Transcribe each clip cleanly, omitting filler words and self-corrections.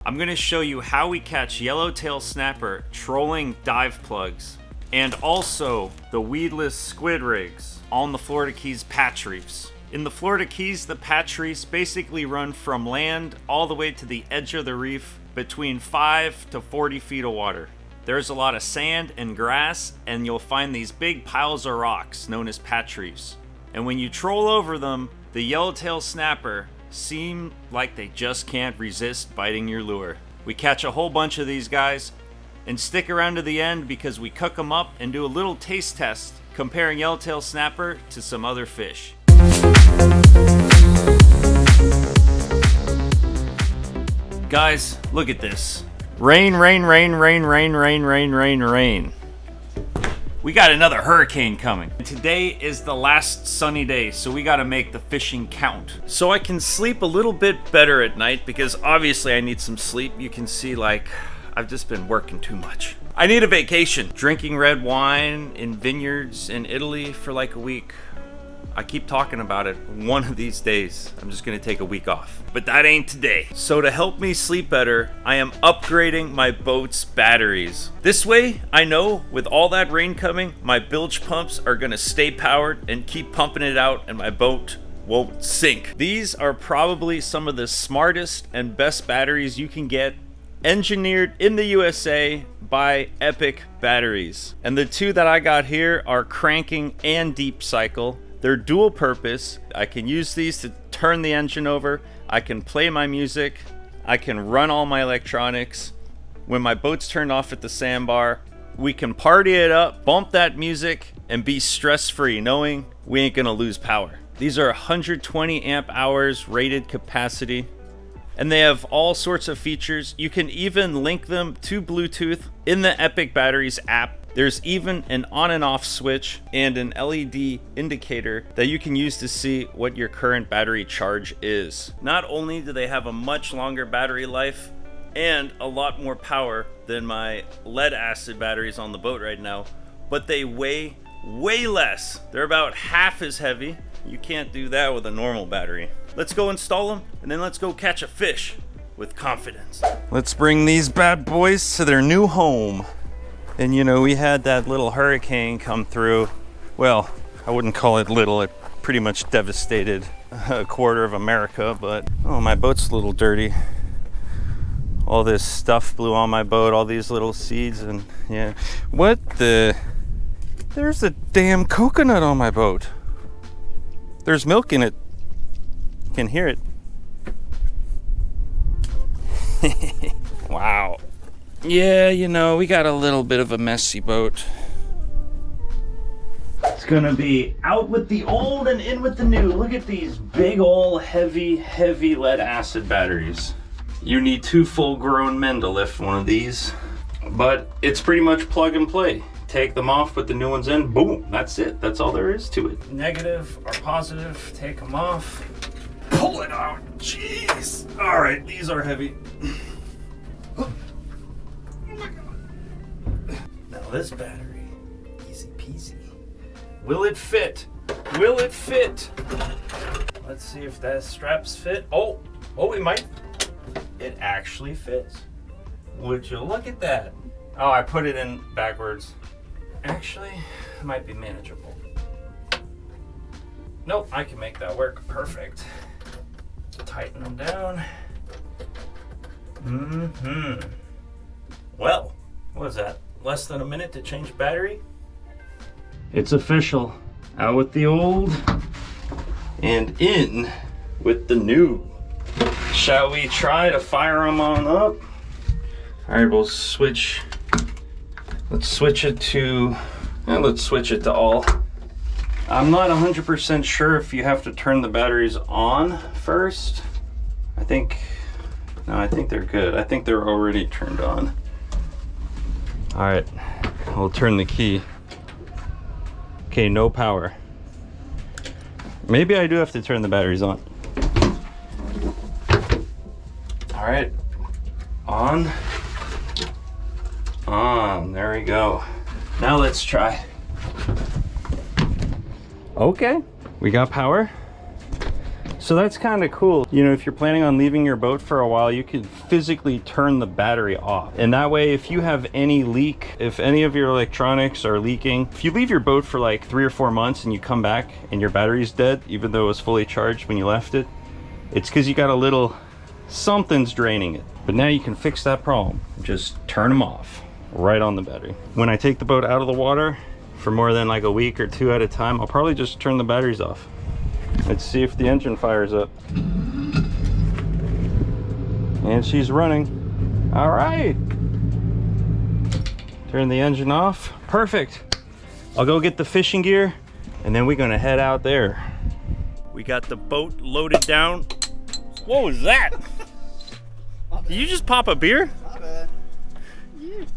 I'm going to show you how we catch yellowtail snapper trolling dive plugs and also the weedless squid rigs on the Florida Keys patch reefs. In the Florida Keys, the patch reefs basically run from land all the way to the edge of the reef between 5 to 40 feet of water. There's a lot of sand and grass, and you'll find these big piles of rocks known as patch reefs. And when you troll over them, the yellowtail snapper seem like they just can't resist biting your lure. We catch a whole bunch of these guys and stick around to the end because we cook them up and do a little taste test comparing yellowtail snapper to some other fish. Guys, look at this. Rain, rain, rain, rain, rain, rain, rain, rain, rain. We got another hurricane coming. Today is the last sunny day, so we gotta make the fishing count. So I can sleep a little bit better at night because obviously I need some sleep. You can see like I've just been working too much. I need a vacation. Drinking red wine in vineyards in Italy for like a week. I keep talking about it. One of these days, I'm just gonna take a week off. But that ain't today. So to help me sleep better, I am upgrading my boat's batteries. This way, I know with all that rain coming, my bilge pumps are gonna stay powered and keep pumping it out and my boat won't sink. These are probably some of the smartest and best batteries you can get, engineered in the USA by Epic Batteries. And the two that I got here are cranking and deep cycle. They're dual purpose. I can use these to turn the engine over. I can play my music. I can run all my electronics. When my boat's turned off at the sandbar, we can party it up, bump that music, and be stress-free knowing we ain't gonna lose power. These are 120 amp hours rated capacity, and they have all sorts of features. You can even link them to Bluetooth in the Epic Batteries app. There's even an on and off switch and an LED indicator that you can use to see what your current battery charge is. Not only do they have a much longer battery life and a lot more power than my lead acid batteries on the boat right now, but they weigh way less. They're about half as heavy. You can't do that with a normal battery. Let's go install them and then let's go catch a fish with confidence. Let's bring these bad boys to their new home. And you know, we had that little hurricane come through. Well, I wouldn't call it little. It pretty much devastated a quarter of America, but oh, my boat's a little dirty. All this stuff blew on my boat, all these little seeds, and yeah. What the? There's a damn coconut on my boat. There's milk in it. You can hear it. Wow. Yeah, you know, we got a little bit of a messy boat. It's gonna be out with the old and in with the new. Look at these big old heavy lead acid batteries. You need 2 full-grown men to lift one of these, but it's pretty much plug and play. Take them off, put the new ones in, boom, that's it. That's all there is to it. Negative or positive, take them off, pull it out, jeez. All right, these are heavy. Now this battery, easy peasy. Will it fit? Will it fit? Let's see if that straps fit. Oh, it might. It actually fits. Would you look at that? Oh, I put it in backwards. Actually, it might be manageable. Nope, I can make that work perfect. Tighten them down. Well, what was that? Less than a minute to change battery? It's official. Out with the old and in with the new. Shall we try to fire them on up? All right, we'll switch. Let's switch it to all. I'm not 100% sure if you have to turn the batteries on first. I think they're good. I think they're already turned on. All right, we'll turn the key. Okay, no power. Maybe I do have to turn the batteries on. All right, on. There we go. Now let's try. Okay, we got power. So that's kind of cool. You know, if you're planning on leaving your boat for a while, you could physically turn the battery off. And that way, if you have any leak, if any of your electronics are leaking, if you leave your boat for like 3 or 4 months and you come back and your battery's dead, even though it was fully charged when you left it, it's because you got a little something's draining it. But now you can fix that problem. Just turn them off right on the battery. When I take the boat out of the water for more than like a week or 2 at a time, I'll probably just turn the batteries off. Let's see if the engine fires up. And she's running. All right. Turn the engine off. Perfect. I'll go get the fishing gear and then we're gonna head out there. We got the boat loaded down. What was that? Did you just pop a beer? Not bad.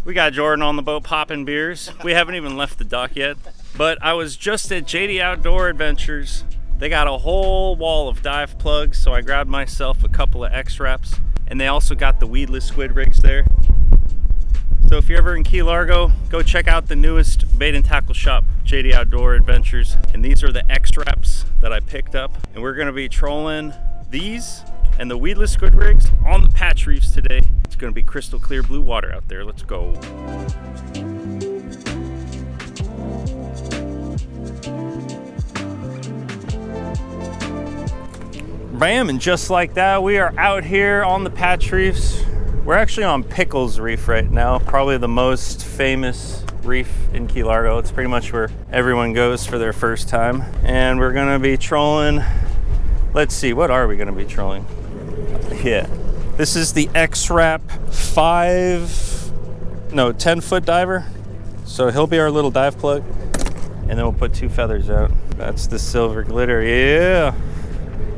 We got Jordan on the boat popping beers. We haven't even left the dock yet. But I was just at JD Outdoor Adventures. They got a whole wall of dive plugs, so I grabbed myself a couple of X-Wraps. And they also got the weedless squid rigs there. So if you're ever in Key Largo, go check out the newest bait and tackle shop, JD Outdoor Adventures. And these are the X-Wraps that I picked up. And we're gonna be trolling these and the weedless squid rigs on the patch reefs today. It's gonna be crystal clear blue water out there. Let's go. Bam, and just like that, we are out here on the patch reefs. We're actually on Pickles Reef right now, probably the most famous reef in Key Largo. It's pretty much where everyone goes for their first time. And we're gonna be trolling, let's see, what are we gonna be trolling? Yeah, this is the X-Wrap 10-foot diver. So he'll be our little dive plug. And then we'll put 2 feathers out. That's the silver glitter, yeah.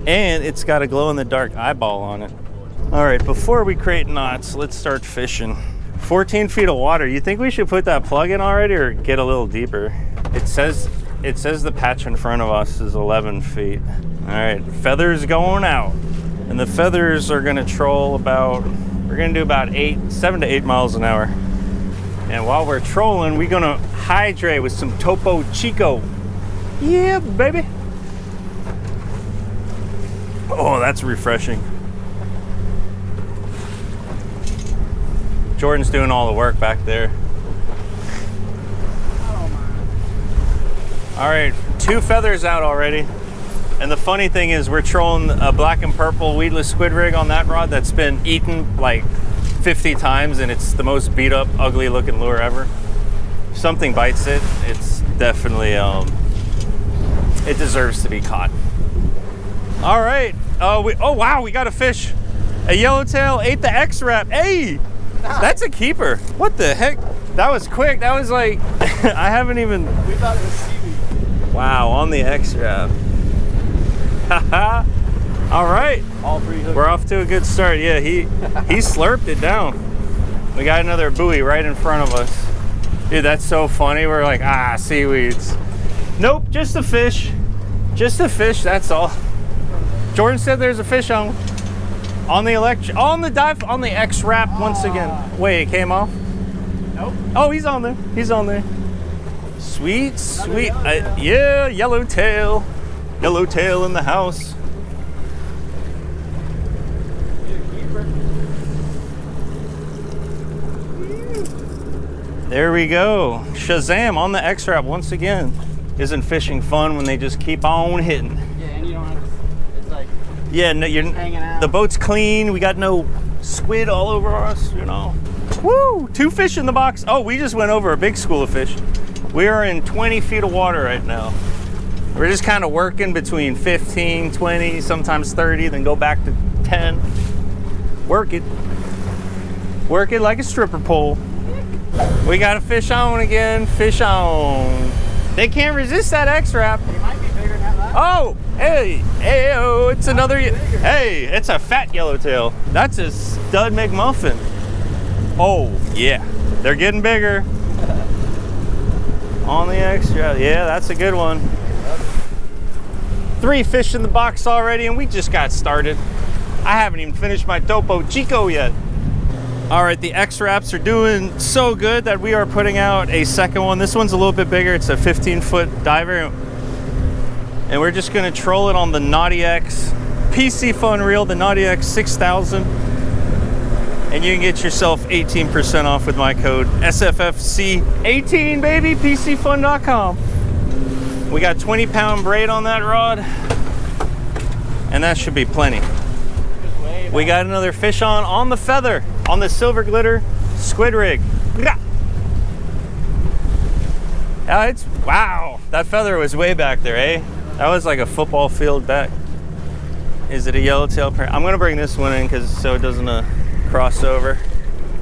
And it's got a glow-in-the-dark eyeball on it. All right, before we create knots, let's start fishing. 14 feet of water. You think we should put that plug in already or get a little deeper? It says the patch in front of us is 11 feet. All right, feathers going out. And the feathers are gonna troll about, we're gonna do about 7 to 8 miles an hour. And while we're trolling, we're gonna hydrate with some Topo Chico. Yeah, baby. Oh, that's refreshing. Jordan's doing all the work back there. All right, 2 feathers out already. And the funny thing is we're trolling a black and purple weedless squid rig on that rod that's been eaten like 50 times and it's the most beat up, ugly looking lure ever. If something bites it, it's definitely, it deserves to be caught. All right, oh wow, we got a fish. A yellowtail ate the X-Wrap. Hey, that's a keeper. What the heck? That was quick. That was like, I haven't even. We thought it was seaweed. Wow, on the X-Wrap. All right. All 3 hooks. We're off to a good start. Yeah, he slurped it down. We got another buoy right in front of us. Dude, that's so funny. We're like, seaweeds. Nope, just a fish. Just a fish, that's all. Jordan said there's a fish on the X-Wrap once again. Wait, it came off? Nope. Oh, he's on there. He's on there. Sweet. Yeah, Yellowtail. Yellowtail in the house. There we go. Shazam on the X-Wrap once again. Isn't fishing fun when they just keep on hitting? Yeah, and you don't have to, it's like, yeah, no, you're hanging out. The boat's clean. We got no squid all over us, you know. Woo! 2 fish in the box. Oh, we just went over a big school of fish. We are in 20 feet of water right now. We're just kind of working between 15, 20, sometimes 30, then go back to 10. Work it. Work it like a stripper pole. We got a fish on again. Fish on. They can't resist that X-Wrap. They might be bigger than that last. Oh, hey, oh, it's another, hey, it's a fat yellowtail. That's a stud McMuffin. Oh, yeah, they're getting bigger. On the X-Wrap, yeah, that's a good one. 3 fish in the box already, and we just got started. I haven't even finished my Topo Chico yet. All right, the X-Wraps are doing so good that we are putting out a second one. This one's a little bit bigger. It's a 15-foot diver. And we're just gonna troll it on the Naughty X PC Fun Reel, the Naughty X 6000. And you can get yourself 18% off with my code SFFC18, baby, PCFun.com. We got 20-pound braid on that rod, and that should be plenty. We got another fish on the feather, on the silver glitter squid rig. Wow, that feather was way back there, eh? That was like a football field back. Is it a yellowtail parent? I'm gonna bring this one in because so it doesn't cross over.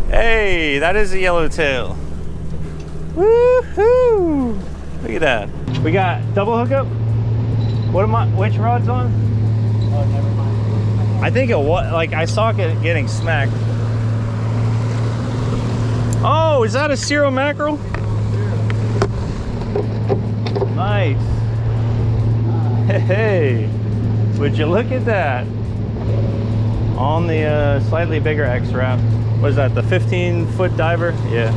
Hey, that is a yellowtail. Woohoo! Look at that. We got double hookup. Which rod's on? Oh, never mind. I think it was, like I saw it getting smacked. Oh, is that a Cero mackerel? Nice. Hey, would you look at that? On the slightly bigger X-Wrap. What is that, the 15-foot diver? Yeah.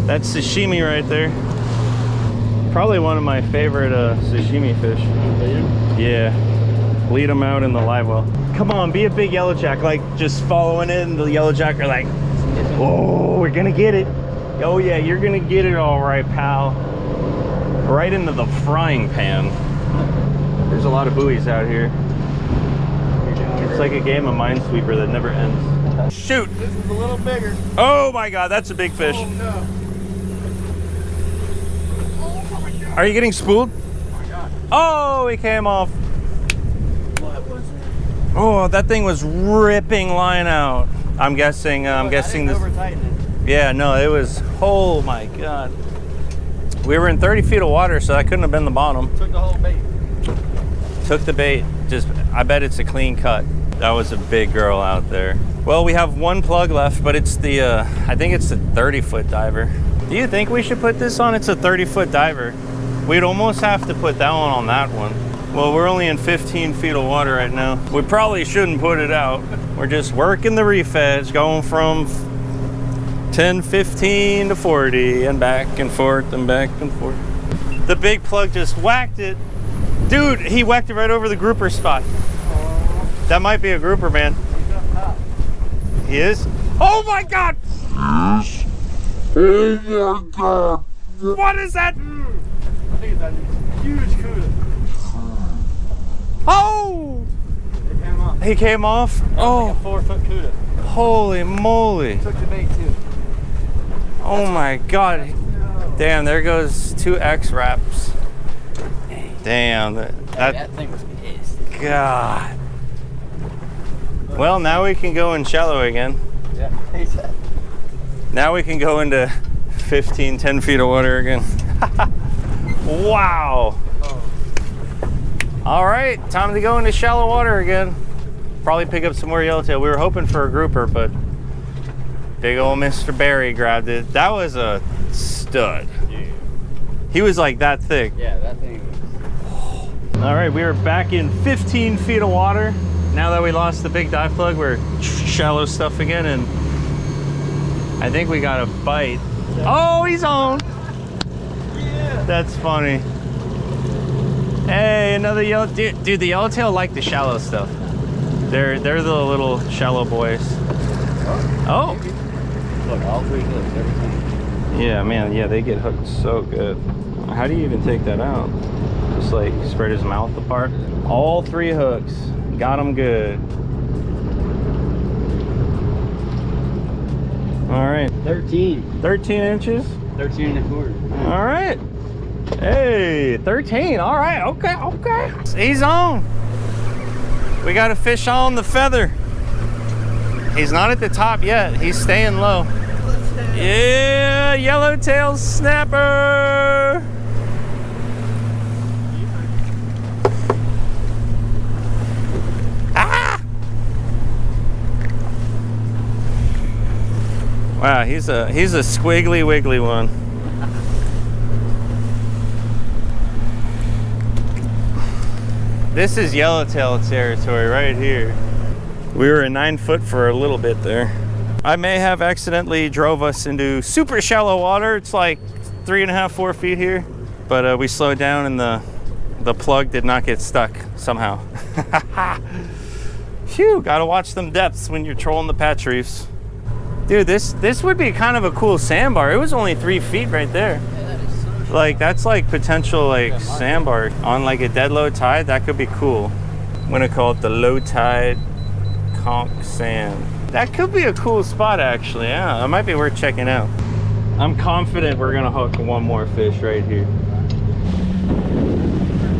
That's sashimi right there. Probably one of my favorite sashimi fish. Yeah. Bleed them out in the live well. Come on, be a big yellowjack. Like, just following it, and the yellowjack are like, oh, we're gonna get it. Oh yeah, you're gonna get it all right, pal. Right into the frying pan. There's a lot of buoys out here. It's like a game of Minesweeper that never ends. Shoot! This is a little bigger. Oh my God, that's a big fish. Oh no. Are you getting spooled? Oh my God. Oh, he came off. What was it? Oh, that thing was ripping line out. I'm guessing this. Over tightening. Yeah, no, it was, oh my God. We were in 30 feet of water, so that couldn't have been the bottom. Took the whole bait. Took the bait, just, I bet it's a clean cut. That was a big girl out there. Well, we have one plug left, but it's the, I think it's the 30-foot diver. Do you think we should put this on? It's a 30-foot diver. We'd almost have to put that one on that one. Well, we're only in 15 feet of water right now. We probably shouldn't put it out. We're just working the reef edge, going from 10, 15 to 40 and back and forth and back and forth. The big plug just whacked it. Dude, he whacked it right over the grouper spot. That might be a grouper, man. He's up top. He is? Oh my God! Yes. Oh my God. What is that? I think it's that huge cuda. Oh! It came off. He came off? Oh. Oh, Like a 4-foot cuda. holy moly. Took the bait too. Oh my God. Damn, there goes 2 X-Wraps. Damn, That thing was pissed. God. Well, now we can go in shallow again. Yeah, he said. Now we can go into 15, 10 feet of water again. Wow. Oh. All right, time to go into shallow water again. Probably pick up some more yellowtail. We were hoping for a grouper, but big old Mr. Barry grabbed it. That was a stud. Yeah. He was like that thick. Yeah, that thing was. All right, we are back in 15 feet of water. Now that we lost the big dive plug, we're shallow stuff again, and I think we got a bite. Oh, he's on. Yeah. That's funny. Hey, another yellow. Dude, the yellowtail like the shallow stuff. They're the little shallow boys. Oh. Look, all 3 hooks every time. Yeah, man. Yeah, they get hooked so good. How do you even take that out? Just like spread his mouth apart. All 3 hooks. Got him good. All right. 13. 13 inches. 13 and a quarter. All right. Hey, 13. All right. Okay. Okay. He's on. We got a fish on the feather. He's not at the top yet. He's staying low. Yeah, yellowtail snapper. Ah! Wow, he's a squiggly wiggly one. This is yellowtail territory right here. We were at 9 foot for a little bit there. I may have accidentally drove us into super shallow water. It's like 3.5, 4 feet here, but we slowed down and the plug did not get stuck somehow. Phew, gotta watch them depths when you're trolling the patch reefs. Dude, this would be kind of a cool sandbar. It was only 3 feet right there. Like, that's like potential like sandbar on like a dead low tide. That could be cool. I'm gonna call it the low tide conch sand. That could be a cool spot actually. Yeah, it might be worth checking out. I'm confident we're gonna hook one more fish right here.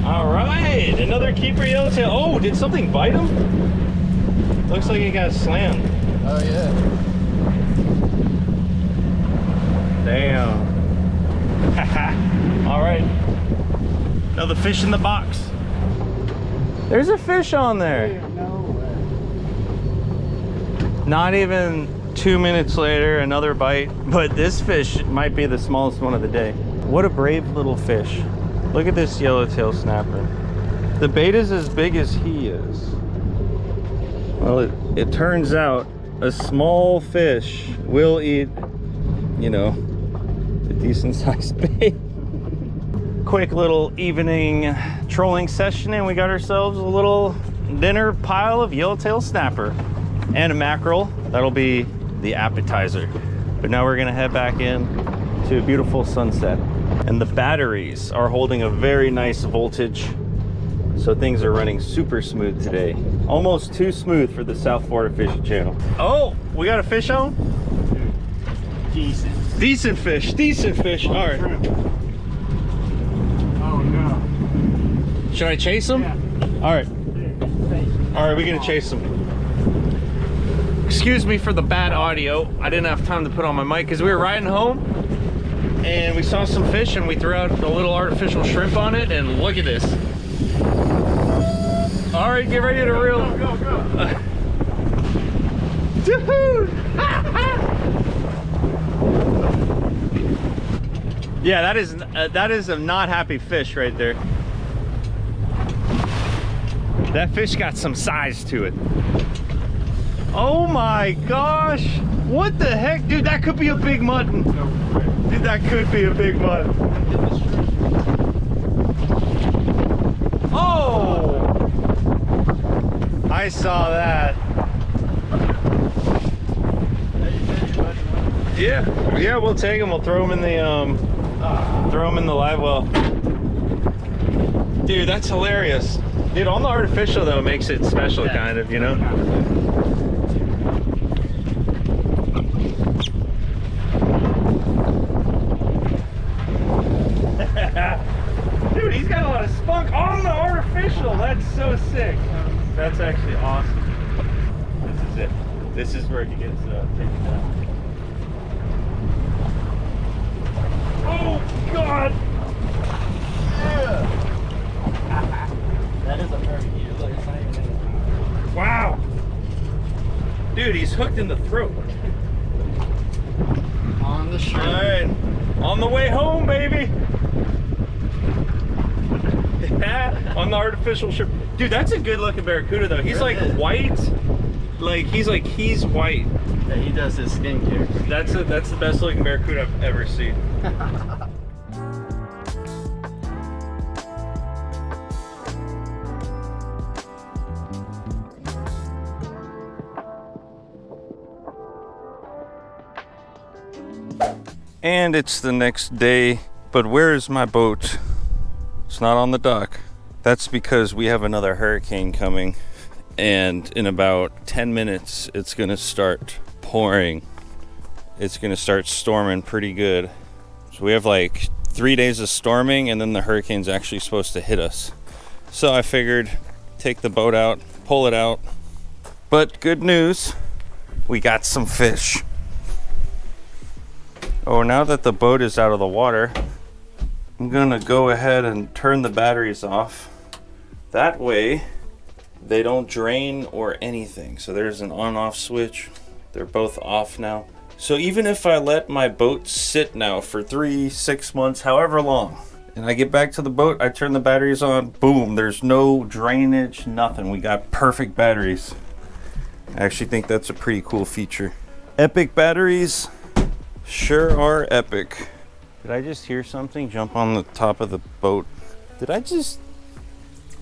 All right, another keeper yellowtail. Oh, did something bite him? Looks like he got slammed. Oh yeah. Damn. All right, another fish in the box. There's a fish on there. No way. Not even 2 minutes later, another bite. But this fish might be the smallest one of the day. What a brave little fish. Look at this yellowtail snapper. The bait is as big as he is. Well, it turns out a small fish will eat, you know, a decent sized bait. Quick little evening trolling session, and we got ourselves a little dinner pile of yellowtail snapper and a mackerel. That'll be the appetizer. But now we're gonna head back in to a beautiful sunset. And the batteries are holding a very nice voltage, so things are running super smooth today. Almost too smooth for the South Florida Fishing Channel. Oh, we got a fish on? Decent. Decent fish, decent fish. All right. Oh no. Should I chase him? Yeah. All right. All right, we're gonna chase him. Excuse me for the bad audio. I didn't have time to put on my mic because we were riding home and we saw some fish and we threw out a little artificial shrimp on it, and look at this. All right, get ready to reel. Go, go, go. Dude! Yeah, that is a not happy fish right there. That fish got some size to it. Oh my gosh! What the heck? Dude, that could be a big mutton. Dude, that could be a big mutton. Oh! I saw that. Yeah, we'll take them. We'll throw them in the live well. Dude, that's hilarious. Dude, on the artificial though makes it special, kind of, you know. Dude, he's got a lot of spunk on the artificial. That's so sick. That's actually awesome. This is it. This is where he gets taken down. Oh God! Yeah. That is a very huge. Look, it's not even in the. Wow! Dude, he's hooked in the throat. On the shrimp. All right, on the way home, baby. On the artificial shrimp. Dude, that's a good looking barracuda though. He's like white. Like he's white. Yeah, he does his skincare. That's the best looking barracuda I've ever seen. And it's the next day, but where's my boat? It's not on the dock. That's because we have another hurricane coming, and in about 10 minutes it's gonna start pouring. It's gonna start storming pretty good. So we have like 3 days of storming, and then the hurricane's actually supposed to hit us. So I figured take the boat out, pull it out. But good news, we got some fish. Oh, now that the boat is out of the water, I'm gonna go ahead and turn the batteries off. That way they don't drain or anything. So there's an on-off switch. They're both off now. So even if I let my boat sit now for 3, 6 months, however long, and I get back to the boat, I turn the batteries on, boom, there's no drainage, nothing. We got perfect batteries. I actually think that's a pretty cool feature. Epic batteries sure are epic. Did I just hear something jump on the top of the boat? Did I just...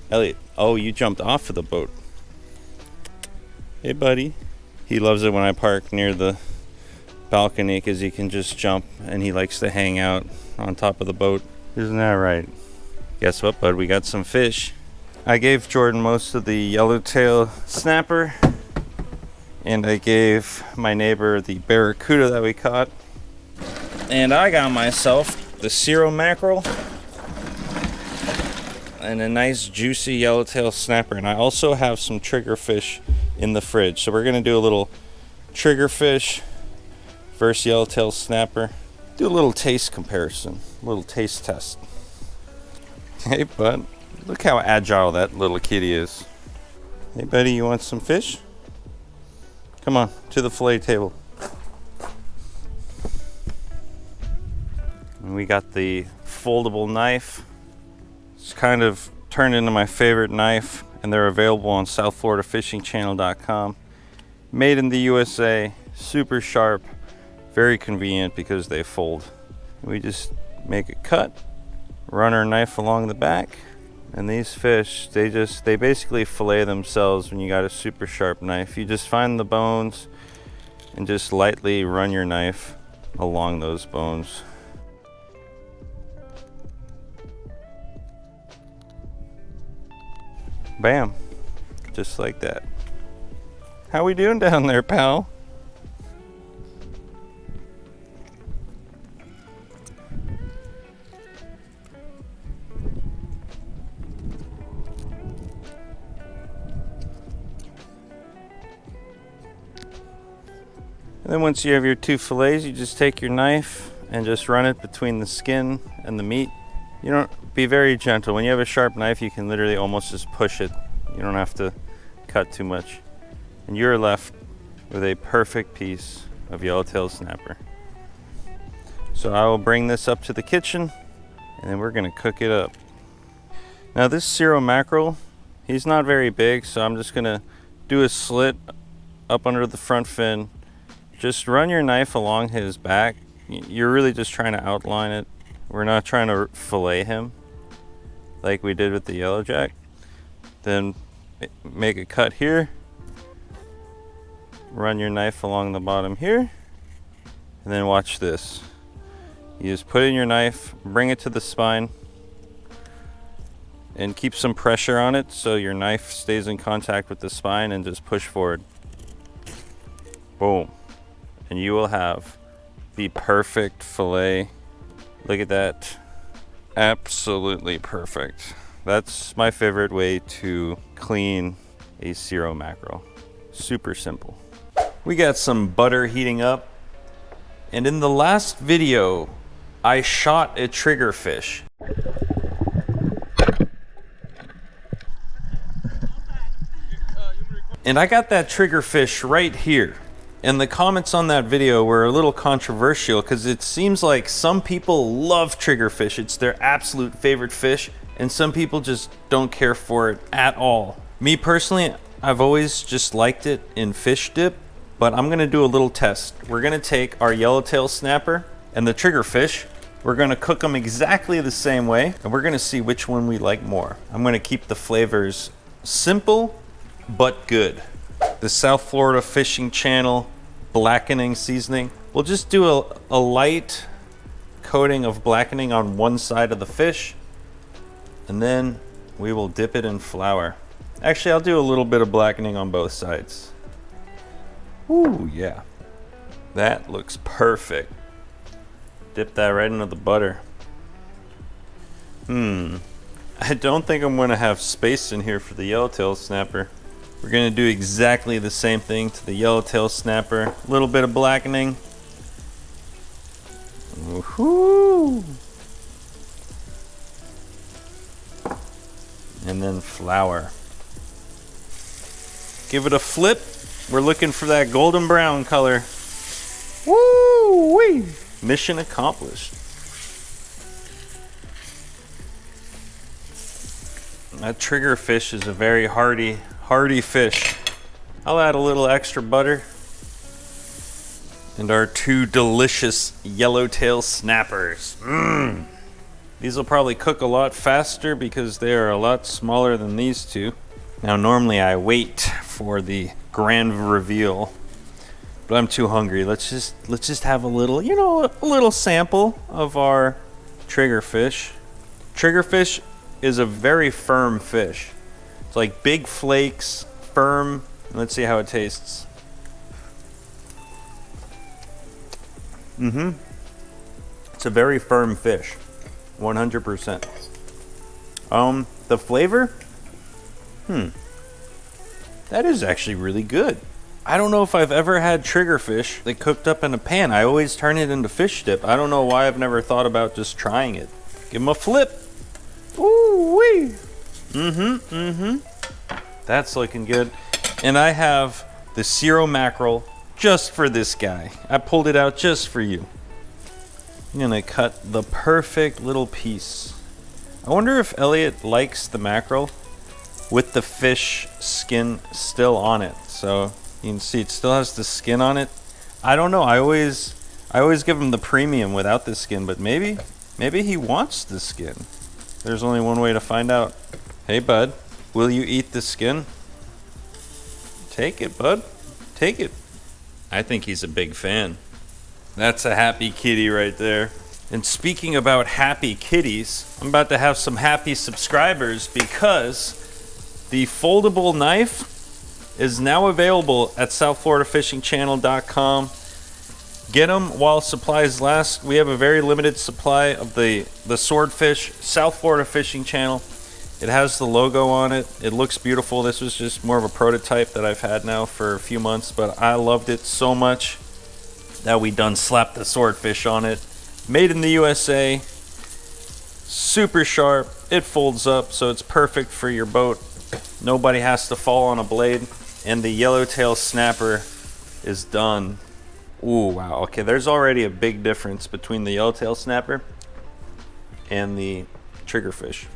Elliot, oh, you jumped off of the boat. Hey buddy. He loves it when I park near the balcony because he can just jump and he likes to hang out on top of the boat. Isn't that right? Guess what, bud? We got some fish. I gave Jordan most of the yellowtail snapper, and I gave my neighbor the barracuda that we caught. And I got myself the Cero mackerel and a nice juicy yellowtail snapper. And I also have some triggerfish in the fridge. So we're gonna do a little triggerfish versus yellowtail snapper. Do a little taste comparison, a little taste test. Hey bud, look how agile that little kitty is. Hey buddy, you want some fish? Come on, to the fillet table. And we got the foldable knife. It's kind of turned into my favorite knife, and they're available on southfloridafishingchannel.com. Made in the USA, super sharp, very convenient because they fold. We just make a cut, run our knife along the back, and these fish, they basically fillet themselves when you got a super sharp knife. You just find the bones and just lightly run your knife along those bones. Bam, just like that. How we doing down there, pal? And then once you have your two fillets, you just take your knife and just run it between the skin and the meat. You don't be very gentle. When you have a sharp knife, you can literally almost just push it. You don't have to cut too much. And you're left with a perfect piece of yellowtail snapper. So I will bring this up to the kitchen and then we're gonna cook it up. Now this Cero mackerel, he's not very big, so I'm just gonna do a slit up under the front fin. Just run your knife along his back. You're really just trying to outline it. We're not trying to fillet him like we did with the yellowjack. Then make a cut here. Run your knife along the bottom here. And then watch this. You just put in your knife, bring it to the spine, and keep some pressure on it so your knife stays in contact with the spine, and just push forward. Boom. And you will have the perfect fillet. Look at that. Absolutely perfect. That's my favorite way to clean a Cero mackerel. Super simple. We got some butter heating up. And in the last video, I shot a triggerfish. And I got that triggerfish right here. And the comments on that video were a little controversial because it seems like some people love triggerfish. It's their absolute favorite fish, and some people just don't care for it at all. Me personally, I've always just liked it in fish dip, but I'm gonna do a little test. We're gonna take our yellowtail snapper and the triggerfish. We're gonna cook them exactly the same way, and we're gonna see which one we like more. I'm gonna keep the flavors simple, but good. The South Florida Fishing Channel blackening seasoning. We'll just do a light coating of blackening on one side of the fish, and then we will dip it in flour. Actually, I'll do a little bit of blackening on both sides. Ooh, yeah. That looks perfect. Dip that right into the butter. I don't think I'm gonna have space in here for the yellowtail snapper. We're gonna do exactly the same thing to the yellowtail snapper. A little bit of blackening. Woohoo! And then flour. Give it a flip. We're looking for that golden brown color. Woo-wee! Mission accomplished. That triggerfish is a very hardy fish. I'll add a little extra butter. And our two delicious yellowtail snappers. These will probably cook a lot faster because they are a lot smaller than these two. Now normally I wait for the grand reveal. But I'm too hungry. Let's just have a little, you know, a little sample of our triggerfish. Triggerfish is a very firm fish. It's like big flakes, firm. Let's see how it tastes. It's a very firm fish, 100%. The flavor? That is actually really good. I don't know if I've ever had triggerfish that cooked up in a pan. I always turn it into fish dip. I don't know why I've never thought about just trying it. Give them a flip. Ooh-wee. That's looking good. And I have the Cero mackerel just for this guy. I pulled it out just for you. I'm gonna cut the perfect little piece. I wonder if Elliot likes the mackerel with the fish skin still on it. So you can see it still has the skin on it. I don't know. I always give him the premium without the skin, but maybe he wants the skin. There's only one way to find out. Hey, bud, will you eat the skin? Take it, bud. Take it. I think he's a big fan. That's a happy kitty right there. And speaking about happy kitties, I'm about to have some happy subscribers because the foldable knife is now available at southfloridafishingchannel.com. Get them while supplies last. We have a very limited supply of the swordfish. South Florida Fishing Channel. It has the logo on it. It looks beautiful. This was just more of a prototype that I've had now for a few months, but I loved it so much that we done slapped the swordfish on it. Made in the USA. Super sharp. It folds up, so it's perfect for your boat. Nobody has to fall on a blade. And the Yellowtail snapper is done. Ooh, wow. Okay, there's already a big difference between the Yellowtail snapper and the triggerfish.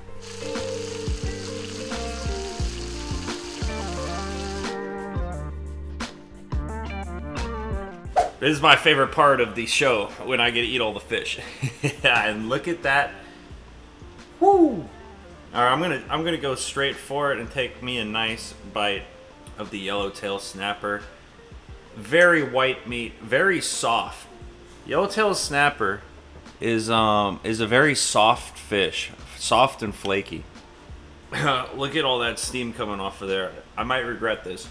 This is my favorite part of the show, when I get to eat all the fish. And look at that. Woo! All right, I'm gonna go straight for it and take me a nice bite of the Yellowtail snapper. Very white meat, very soft. Yellowtail snapper is a very soft fish, soft and flaky. Look at all that steam coming off of there. I might regret this.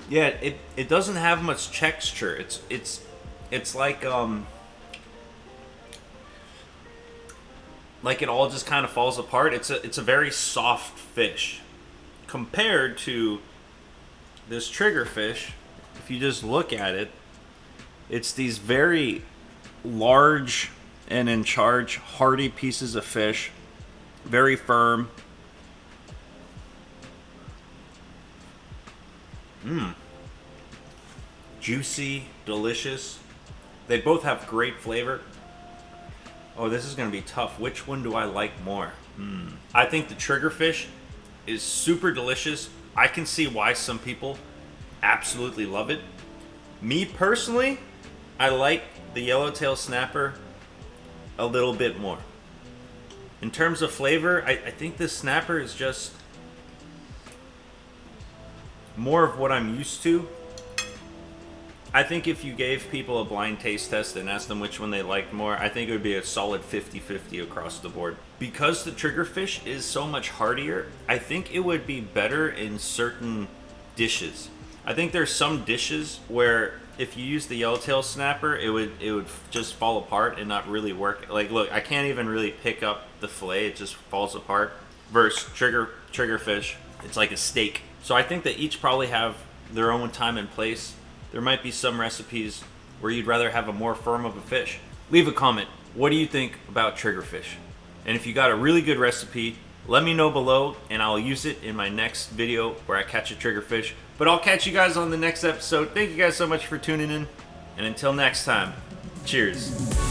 Yeah, it doesn't have much texture. It's like it all just kind of falls apart. It's a very soft fish compared to this triggerfish. If you just look at it, it's these very large and in charge, hardy pieces of fish, very firm. Juicy, delicious. They both have great flavor. Oh, this is going to be tough. Which one do I like more? I think the triggerfish is super delicious. I can see why some people absolutely love it. Me personally, I like the Yellowtail snapper a little bit more. In terms of flavor, I think this snapper is just more of what I'm used to. I think if you gave people a blind taste test and asked them which one they liked more, I think it would be a solid 50-50 across the board. Because the triggerfish is so much hardier, I think it would be better in certain dishes. I think there's some dishes where if you use the Yellowtail snapper, it would just fall apart and not really work. Like, look, I can't even really pick up the fillet. It just falls apart. Versus triggerfish, it's like a steak. So I think that each probably have their own time and place. There might be some recipes where you'd rather have a more firm of a fish. Leave a comment. What do you think about triggerfish? And if you got a really good recipe, let me know below and I'll use it in my next video where I catch a triggerfish. But I'll catch you guys on the next episode. Thank you guys so much for tuning in. And until next time, cheers.